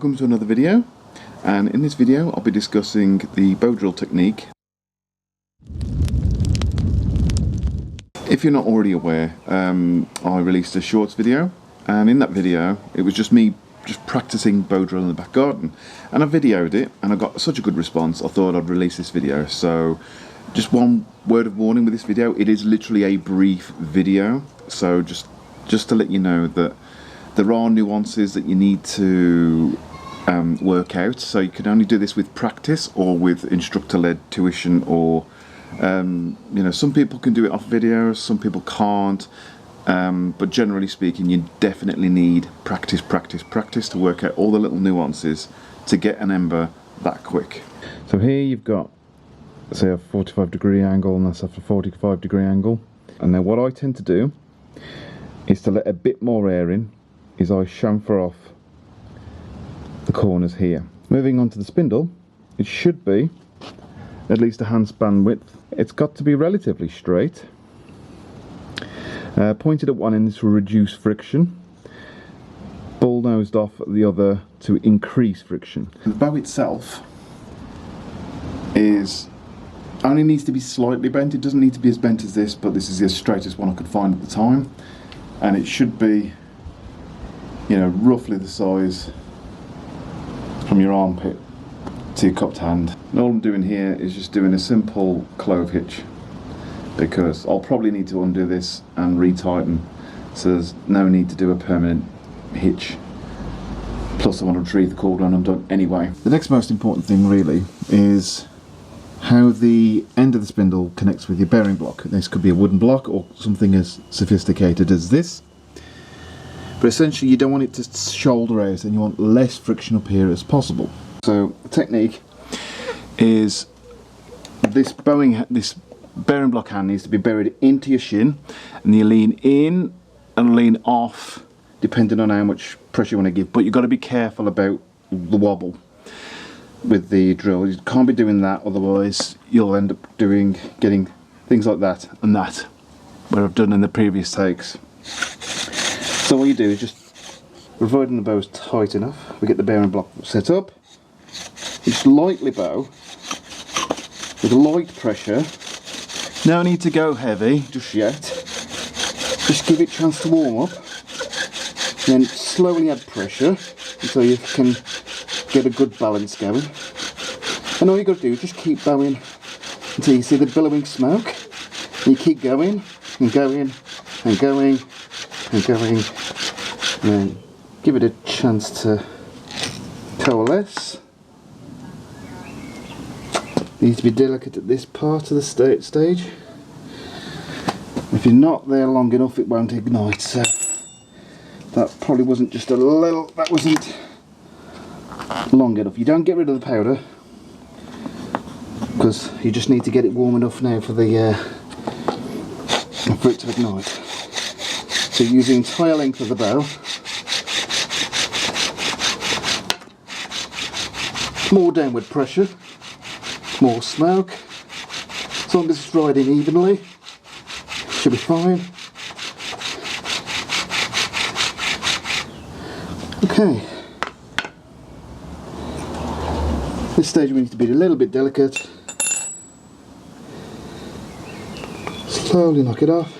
Welcome to another video, and in this video I'll be discussing the Bowdrill technique. If you're not already aware, I released a shorts video, and in that video it was just me practicing Bowdrill in the back garden, and I videoed it and I got such a good response I thought I'd release this video. So just one word of warning with this video, it is literally a brief video, so just to let you know that there are nuances that you need to work out. So you can only do this with practice or with instructor-led tuition, or you know, some people can do it off videos, some people can't, but generally speaking you definitely need practice to work out all the little nuances to get an ember that quick. So here you've got, say, a 45-degree angle, and that's a 45-degree angle, and then what I tend to do is to let a bit more air in, is I chamfer off the corners here. Moving on to the spindle, it should be at least a handspan width. It's got to be relatively straight, pointed at one end to reduce friction, bull-nosed off at the other to increase friction. The bow itself only needs to be slightly bent. It doesn't need to be as bent as this, but this is the straightest one I could find at the time, and it should be, you know, roughly the size from your armpit to your cupped hand. And all I'm doing here is just doing a simple clove hitch, because I'll probably need to undo this and retighten, so there's no need to do a permanent hitch. Plus I want to retrieve the cord when I'm done anyway. The next most important thing really is how the end of the spindle connects with your bearing block. This could be a wooden block or something as sophisticated as this. But essentially you don't want it to shoulder out, and you want less friction up here as possible. So the technique is this bearing block hand needs to be buried into your shin, and you lean in and lean off depending on how much pressure you want to give. But you've got to be careful about the wobble with the drill. You can't be doing that, otherwise you'll end up getting things like that and that, where I've done in the previous takes. So what you do is just, providing the bow's tight enough, we get the bearing block set up, you just lightly bow with light pressure. No need to go heavy just yet, just give it a chance to warm up, then slowly add pressure until you can get a good balance going. And all you got to do is just keep bowing until you see the billowing smoke, and you keep going and going and going and going, and then give it a chance to coalesce. Needs to be delicate at this part of the stage. If you're not there long enough, it won't ignite. So that probably wasn't just a little, that wasn't long enough. You don't get rid of the powder, because you just need to get it warm enough now for it to ignite. So use the entire length of the bow. More downward pressure, more smoke. As long as it's riding evenly, should be fine. Okay. This stage we need to be a little bit delicate. Slowly knock it off.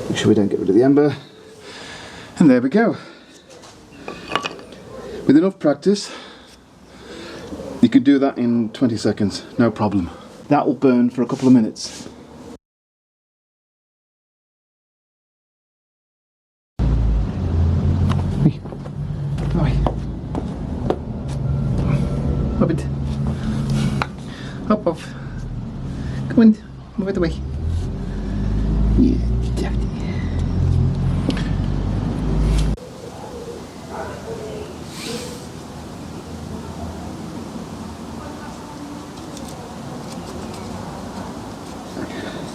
Make sure we don't get rid of the ember. And there we go. With enough practice, you could do that in 20 seconds, no problem. That will burn for a couple of minutes. Up it. Hop off. Come on, move it away. Yeah, exactly.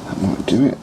That might do it.